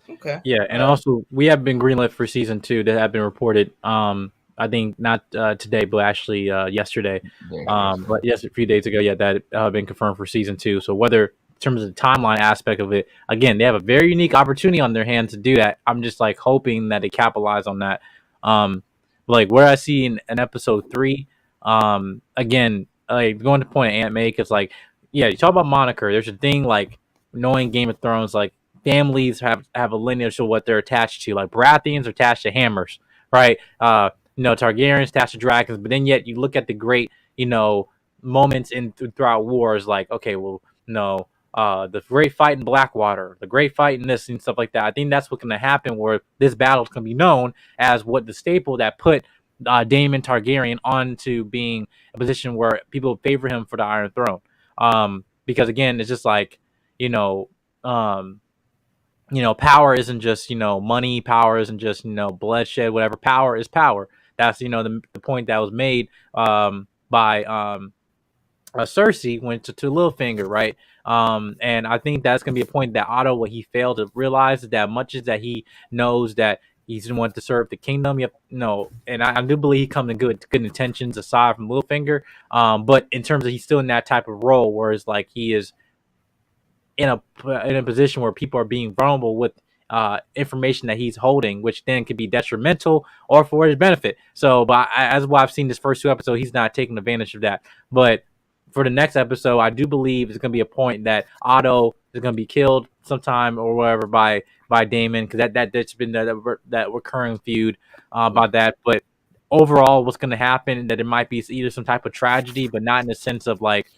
Okay. Yeah, and also we have been greenlit for season 2 that have been reported. I think not today, but actually yesterday. But yes, a few days ago, yeah, that have been confirmed for season 2. So whether in terms of the timeline aspect of it, again, they have a very unique opportunity on their hands to do that. I'm just like hoping that they capitalize on that. Like where I see in episode 3, again, like going to the point Aunt May, because like, yeah, you talk about moniker. There's a thing like knowing Game of Thrones, like families have a lineage of what they're attached to. Like Baratheons are attached to hammers, right? Targaryens attached to dragons, but then yet you look at the great, moments throughout wars, like, okay, well, no, the great fight in Blackwater, the great fight in this and stuff like that. I think that's what's going to happen, where this battle can be known as what the staple that put Daemon Targaryen onto being a position where people favor him for the Iron Throne. Because again, it's just like, power isn't just, money. Power isn't just, bloodshed, whatever. Power is power. That's, the point that was made by Cersei went to Littlefinger, right? And I think that's going to be a point that Otto, what he failed to realize, is that much as that he knows that he's wanted to serve the kingdom, and I do believe he comes in good intentions aside from Littlefinger. But in terms of he's still in that type of role, whereas like he is in a position where people are being vulnerable with information that he's holding, which then could be detrimental or for his benefit. So, but as what I've seen this first 2 episodes, he's not taking advantage of that. But for the next episode, I do believe it's going to be a point that Otto is going to be killed sometime or whatever by Daemon, because that's been that recurring feud about that. But overall, what's going to happen, that it might be either some type of tragedy, but not in the sense of like,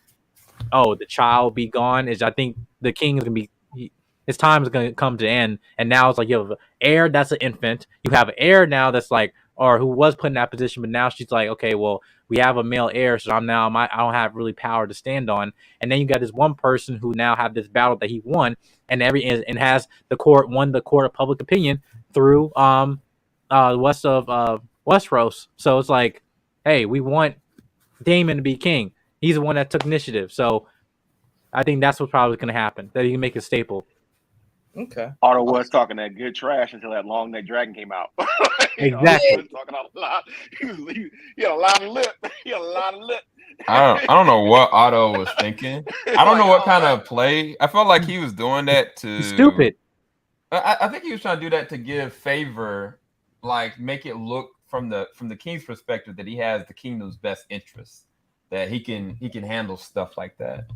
oh, the child be gone. Is, I think the king is going to be, his time is going to come to end. And now it's like you have an heir that's an infant. You have an heir now that's like, or who was put in that position, but now she's like, okay, well, we have a male heir, so I don't have really power to stand on. And then you got this one person who now have this battle that he won, and has the court won the court of public opinion through west of Westeros. So it's like, hey, we want Daemon to be king. He's the one that took initiative. So I think that's what's probably going to happen, that he can make a staple. Okay. Otto was talking that good trash until that long neck dragon came out. Exactly. He was talking a lot. He had a lot of lip. I don't know what Otto was thinking. I don't know what kind of play. I felt like he was doing that to. He's stupid. I think he was trying to do that to give favor, like make it look from the king's perspective that he has the kingdom's best interests, that he can handle stuff like that.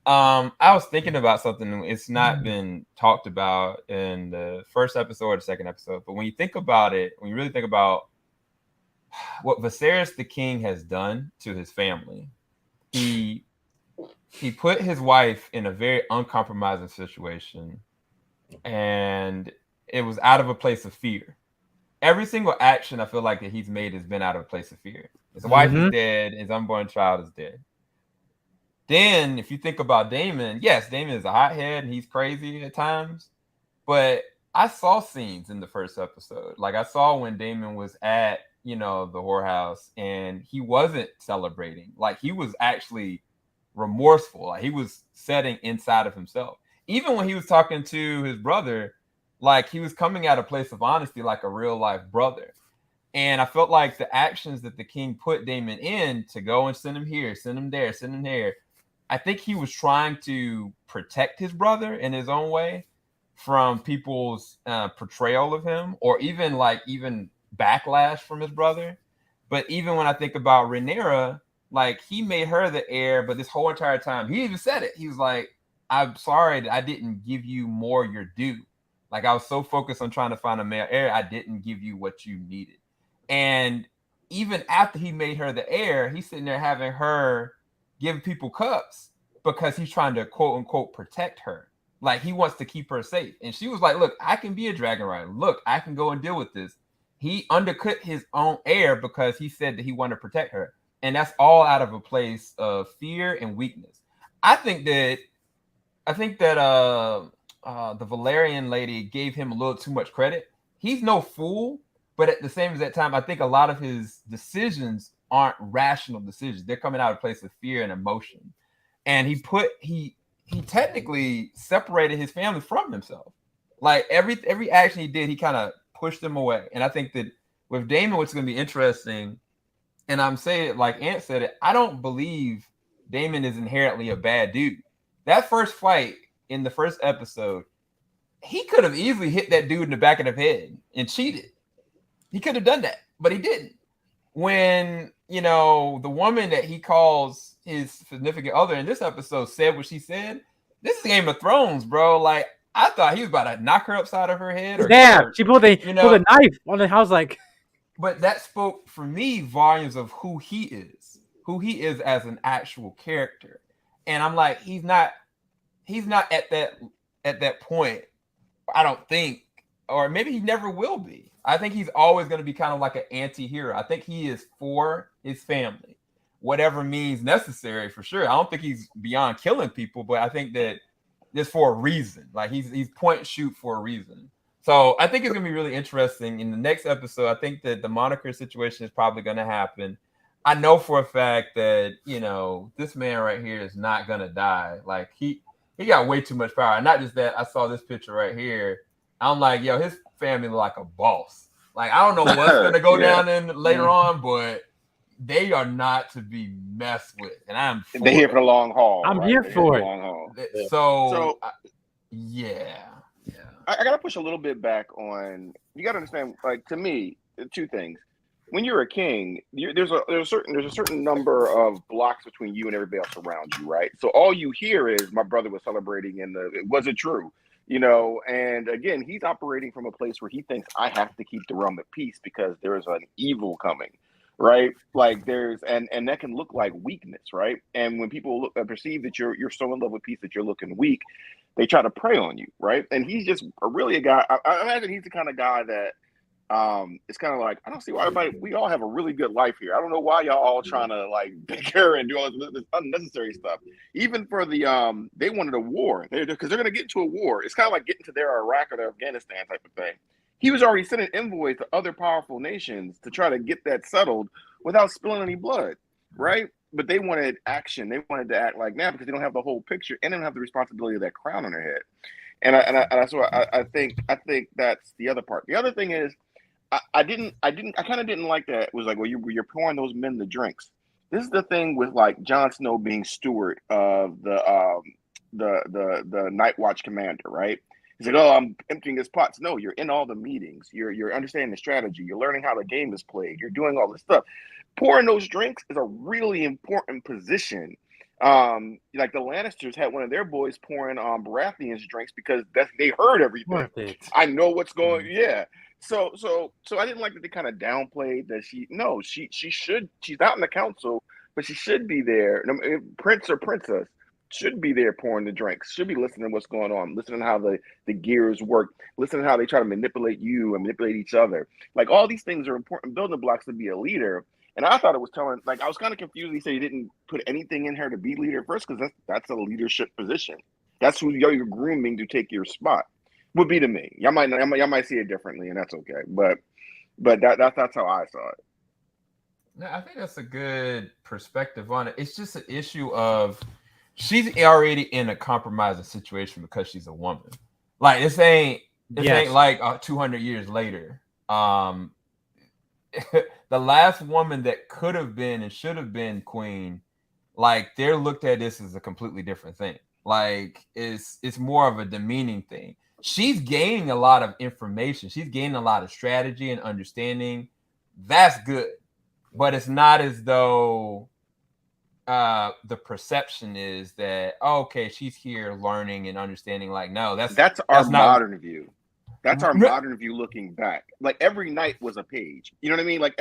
I was thinking about something. It's not been talked about in the first episode or the second episode, but when you think about it, when you really think about what Viserys the king has done to his family, he put his wife in a very uncompromising situation, and it was out of a place of fear. Every single action I feel like that he's made has been out of a place of fear. His wife is dead, his unborn child is dead. Then, if you think about Daemon, yes, Daemon is a hothead and he's crazy at times. But I saw scenes in the first episode. Like I saw when Daemon was at, the whorehouse and he wasn't celebrating. Like he was actually remorseful. Like he was setting inside of himself. Even when he was talking to his brother, like he was coming at a place of honesty, like a real life brother. And I felt like the actions that the king put Daemon in to go and send him here, send him there, send him there, I think he was trying to protect his brother in his own way from people's portrayal of him, or even backlash from his brother. But even when I think about Rhaenyra, like he made her the heir, but this whole entire time, he even said it. He was like, I'm sorry that I didn't give you more your due. Like I was so focused on trying to find a male heir, I didn't give you what you needed. And even after he made her the heir, he's sitting there having her give people cups because he's trying to quote unquote protect her. Like he wants to keep her safe. And she was like, look, I can be a dragon rider. Look, I can go and deal with this. He undercut his own heir because he said that he wanted to protect her. And that's all out of a place of fear and weakness. I think that the Valerian lady gave him a little too much credit. He's no fool, but at the same exact time, I think a lot of his decisions aren't rational decisions. They're coming out of a place of fear and emotion. And he technically separated his family from himself. Like every action he did, he kind of pushed them away. And I think that with Daemon, what's going to be interesting, and I'm saying it like Ant said it, I don't believe Daemon is inherently a bad dude. That first fight in the first episode, he could have easily hit that dude in the back of the head and cheated. He could have done that, but he didn't. When, the woman that he calls his significant other in this episode said what she said, this is Game of Thrones, bro. Like, I thought he was about to knock her upside of her head. She pulled a knife on the house, like. But that spoke for me volumes of who he is as an actual character. And I'm like, he's not at that point, I don't think, or maybe he never will be. I think he's always going to be kind of like an anti-hero. I think he is for his family, whatever means necessary, for sure. I don't think he's beyond killing people, but I think that it's for a reason. Like he's point shoot for a reason. So I think it's going to be really interesting. In the next episode, I think that the moniker situation is probably going to happen. I know for a fact that, this man right here is not going to die. Like he got way too much power. And not just that, I saw this picture right here. I'm like, yo, his family look like a boss. Like, I don't know what's going to go down in later on, but they are not to be messed with. And they're here for the long haul. I'm here for it. So yeah. I got to push a little bit back on, you got to understand, like, to me, two things. When you're a king, there's a certain number of blocks between you and everybody else around you, right? So all you hear is my brother was celebrating it wasn't true, and again, he's operating from a place where he thinks I have to keep the realm at peace because there's an evil coming, right? Like and that can look like weakness, right? And when people perceive that you're so in love with peace that you're looking weak, they try to prey on you, right? And he's just really a guy. I imagine he's the kind of guy that it's kind of like, I don't see why we all have a really good life here. I don't know why y'all all trying to like bicker and do all this unnecessary stuff. Even for the they wanted a war because they're going to get into a war. It's kind of like getting to their Iraq or their Afghanistan type of thing. He was already sending envoys to other powerful nations to try to get that settled without spilling any blood, right? But they wanted action. They wanted to act like now because they don't have the whole picture and they don't have the responsibility of that crown on their head. And I think that's the other part. The other thing is, I kind of didn't like that. It was like, well, you're pouring those men the drinks. This is the thing with like Jon Snow being steward of the Night Watch commander, right? He's like, oh, I'm emptying his pots. No, you're in all the meetings. You're understanding the strategy. You're learning how the game is played. You're doing all this stuff. Pouring those drinks is a really important position. Like the Lannisters had one of their boys pouring Baratheon's drinks because they heard everything. I know what's going. Yeah. So I didn't like that they kind of downplayed that she's out in the council, but she should be there. Prince or princess should be there pouring the drinks, should be listening to what's going on, listening to how the gears work, listening to how they try to manipulate you and manipulate each other. Like all these things are important building blocks to be a leader. And I thought it was telling, like, I was kind of confused. He said he didn't put anything in her to be leader first, because that's a leadership position. That's who you're grooming to take your spot. Would be to me. Y'all might see it differently, and that's okay. But that's how I saw it. No, I think that's a good perspective on it. It's just an issue of she's already in a compromising situation because she's a woman. Like this ain't like 200 years later. The last woman that could have been and should have been queen, like they're looked at this as a completely different thing. Like it's more of a demeaning thing. She's gaining a lot of information. She's gaining a lot of strategy and understanding. That's good. But it's not as though the perception is that, okay, she's here learning and understanding. Like, no, that's our modern view. That's our modern view looking back. Like every night was a page. You know what I mean? Like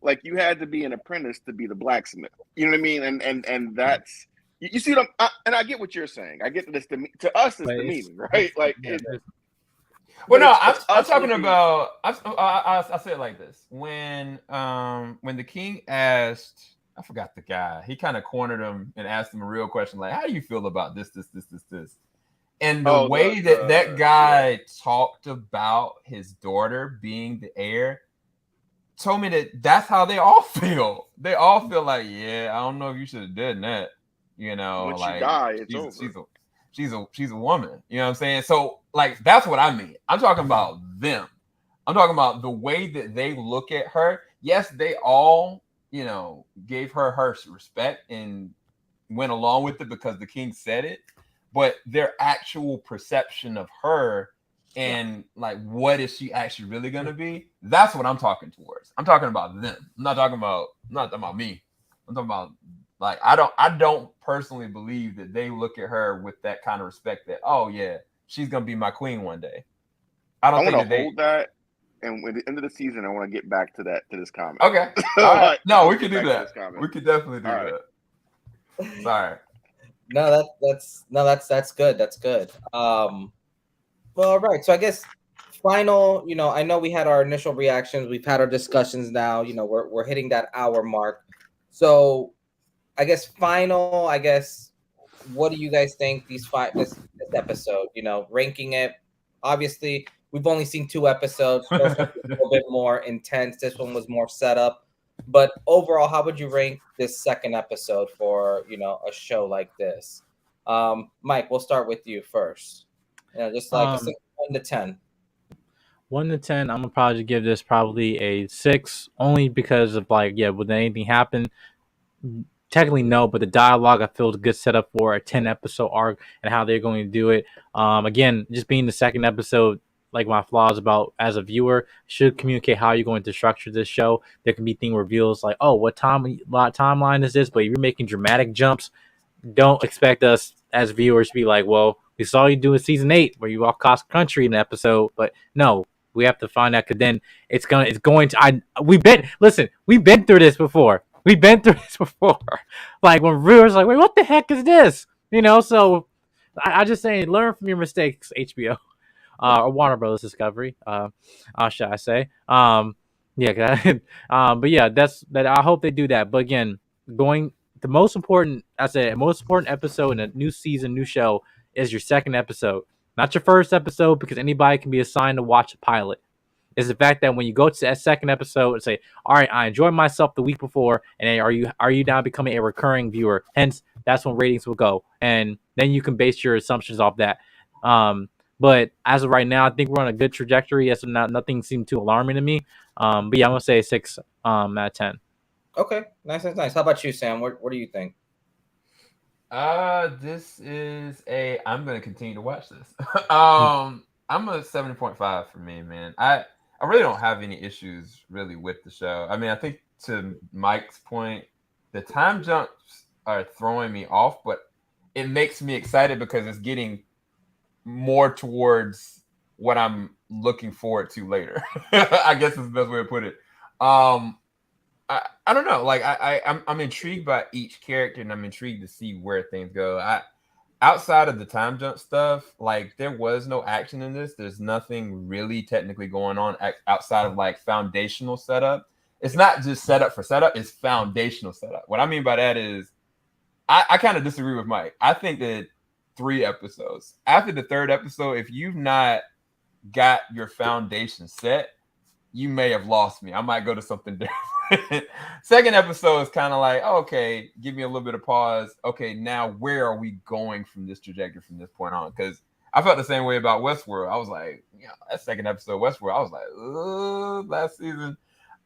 like you had to be an apprentice to be the blacksmith. You know what I mean? And that's, You see what and I get what you're saying. I get that it's to us it's demeaning, right? Like, well, no, I'm talking about. I say it like this: when the king asked, I forgot the guy. He kind of cornered him and asked him a real question, like, "How do you feel about this?" And the way that guy talked about his daughter being the heir told me that that's how they all feel. They all feel like, yeah, I don't know if you should have done that. You know, once like you die, it's over. She's a woman. You know what I'm saying? So like that's what I mean. I'm talking about them. I'm talking about the way that they look at her. Yes, they all, you know, gave her respect and went along with it because the king said it. But their actual perception of her and like what is she actually really gonna be? That's what I'm talking towards. I'm talking about them. I'm not talking about me. I'm talking about like I don't personally believe that they look at her with that kind of respect that, oh yeah, she's gonna be my queen one day. I want to hold that, and at the end of the season, I want to get back to this comment. Okay, all right. No, we can do that. We could definitely do that. Sorry. No, that's good. That's good. Well, all right. So I guess final, you know, I know we had our initial reactions, we've had our discussions now, you know, we're hitting that hour mark. So I guess what do you guys think this episode, you know, ranking it? Obviously, we've only seen 2 episodes. First one was a little bit more intense. This one was more set up. But overall, how would you rank this second episode for, you know, a show like this? Mike, we'll start with you first. You know, just like a 1 to 10. 1 to 10, I'm gonna probably give this probably a 6, only because of like, yeah, would anything happen? Technically no, but the dialogue I feel is a good setup for a 10 episode arc and how they're going to do it. Again, just being the second episode, like my flaws about as a viewer, should communicate how you're going to structure this show. There can be thing reveals like, oh, what timeline is this? But if you're making dramatic jumps, don't expect us as viewers to be like, well, we saw you do in season 8 where you walk across country in an episode, but no, we have to find out because then we've been through this before. Like when viewers like, wait, what the heck is this? You know, so I just say learn from your mistakes, HBO. Or Warner Brothers Discovery, should I say? Yeah, but yeah, that's that. I hope they do that. But again, the most important episode in a new season, new show is your second episode, not your first episode, because anybody can be assigned to watch a pilot. Is the fact that when you go to that second episode and say, all right, I enjoyed myself the week before, and then are you now becoming a recurring viewer? Hence, that's when ratings will go, and then you can base your assumptions off that. But as of right now, I think we're on a good trajectory. As of nothing seemed too alarming to me. But yeah, I'm gonna say 6 out of 10. Okay, nice. How about you, Sam? What do you think? This is I'm gonna continue to watch this. I'm a 7.5 for me, man. I really don't have any issues really with the show. I mean, I think to Mike's point, the time jumps are throwing me off, but it makes me excited because it's getting more towards what I'm looking forward to later. I guess is the best way to put it. I don't know. Like I'm intrigued by each character, and I'm intrigued to see where things go. Outside of the time jump stuff, like there was no action in this. There's nothing really technically going on outside of like foundational setup. It's not just setup for setup, it's foundational setup. What I mean by that is I kind of disagree with Mike. I think that 3 episodes. After the 3rd episode, if you've not got your foundation set, you may have lost me. I might go to something different. 2nd episode is kind of like, okay, give me a little bit of pause. Okay, now where are we going from this trajectory from this point on? Because I felt the same way about Westworld. I was like, that 2nd episode of Westworld, I was like, last season.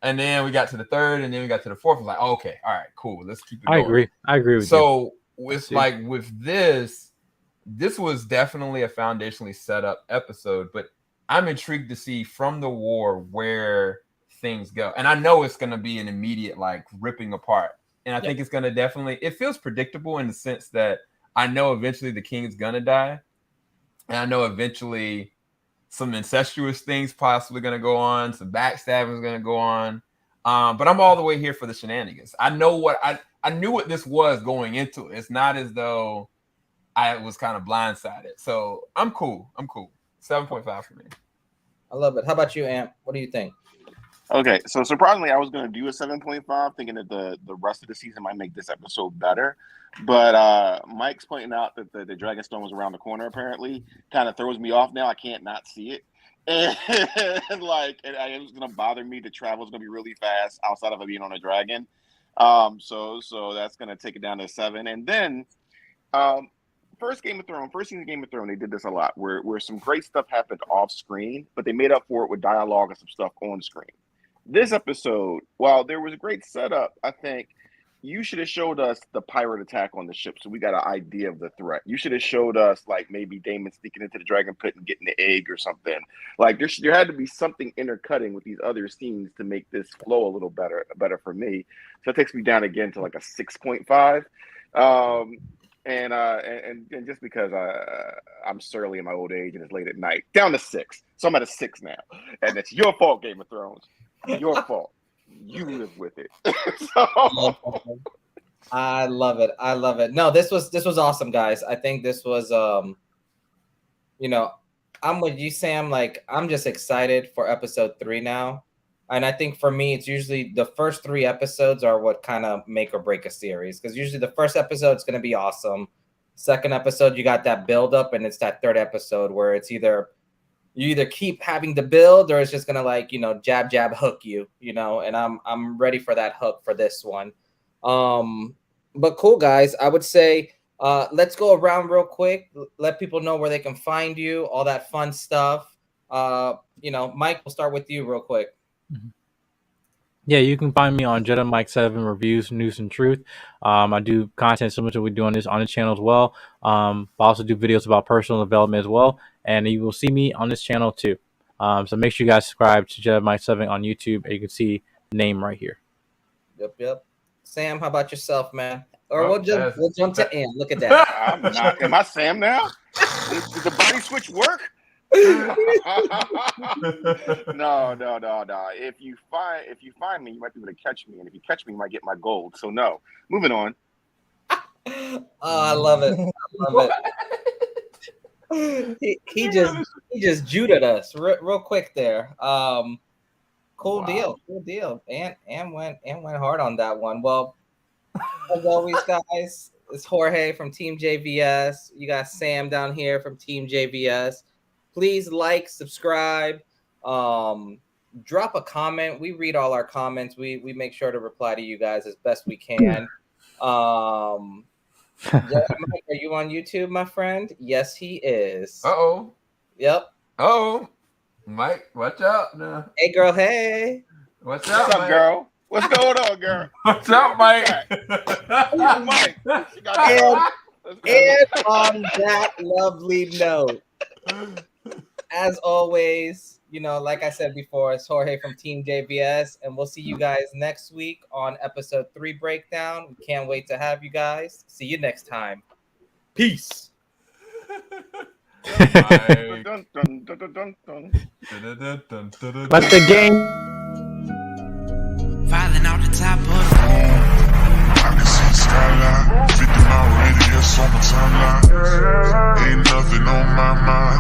And then we got to the 3rd, and then we got to the 4th. I was like, okay, all right, cool. Let's keep it going. I agree with you. So it's like with this was definitely a foundationally set up episode, but I'm intrigued to see from the war where things go. And I know it's going to be an immediate like ripping apart. And I think it's going to it feels predictable in the sense that I know eventually the king is going to die. And I know eventually some incestuous things possibly going to go on. Some backstabbing is going to go on. But I'm all the way here for the shenanigans. I know I knew what this was going into it. It's not as though I was kind of blindsided. So I'm cool. 7.5 for me. I love it. How about you, Amp? What do you think? Okay, so surprisingly, I was going to do a 7.5, thinking that the rest of the season might make this episode better. But Mike's pointing out that the Dragonstone was around the corner, apparently, kind of throws me off now. I can't not see it. And it was going to bother me. The travel is going to be really fast outside of it being on a dragon. So that's going to take it down to 7. And then first season of Game of Thrones, they did this a lot, where some great stuff happened off screen, but they made up for it with dialogue and some stuff on screen. This episode, while there was a great setup, I think you should have showed us the pirate attack on the ship, so we got an idea of the threat. You should have showed us like maybe Daemon sneaking into the dragon pit and getting the egg or something. Like there had to be something intercutting with these other scenes to make this flow a little better for me. So it takes me down again to like a 6.5. And just because I'm surly in my old age and it's late at night, down to 6. So I'm at a 6 now, and it's your fault, Game of Thrones. Your fault. You live with it. I love it. No, this was awesome, guys. I think this was I'm with you, Sam. Like, I'm just excited for episode 3 now. And I think for me, it's usually the first 3 episodes are what kind of make or break a series. Because usually the first episode is going to be awesome. Second episode, you got that build up, and it's that third episode where it's you either keep having to build or it's just gonna jab hook you, and I'm ready for that hook for this one. But cool, guys. I would say let's go around real quick, let people know where they can find you, all that fun stuff. Mike, we'll start with you real quick. Yeah, you can find me on Jedi Mike 7 Reviews, News, and Truth. I do content similar to what we do on the channel as well. I also do videos about personal development as well, and you will see me on this channel too. So make sure you guys subscribe to Jedi Mike 7 on YouTube, and you can see the name right here. Yep. Sam, how about yourself, man? Or we'll jump to Ann. Look at that. I'm not. Am I Sam now? Did the body switch work? No. If you find me, you might be able to catch me, and if you catch me, you might get my gold. So no. Moving on. Oh, I love it. He just juded us real quick there. Cool deal. And went hard on that one. Well, as always, guys, it's Jorge from TeamJVS. You got Sam down here from TeamJVS. Please like, subscribe, drop a comment. We read all our comments. We make sure to reply to you guys as best we can. Mike, are you on YouTube, my friend? Yes, he is. Uh-oh. Yep. Oh, Mike, watch out now. Hey, girl, hey. What's What's up, Mike? girl? What's going on, girl? What's up, Mike? Mike. And on that lovely note, as always, like I said before, it's Jorge from TeamJVS, and we'll see you guys next week on episode 3 breakdown. We can't wait to have you guys. See you next time. Peace. But the game. Filing out the top of the I can see the skyline, 50 mile radius on my timeline. Ain't nothing on my mind.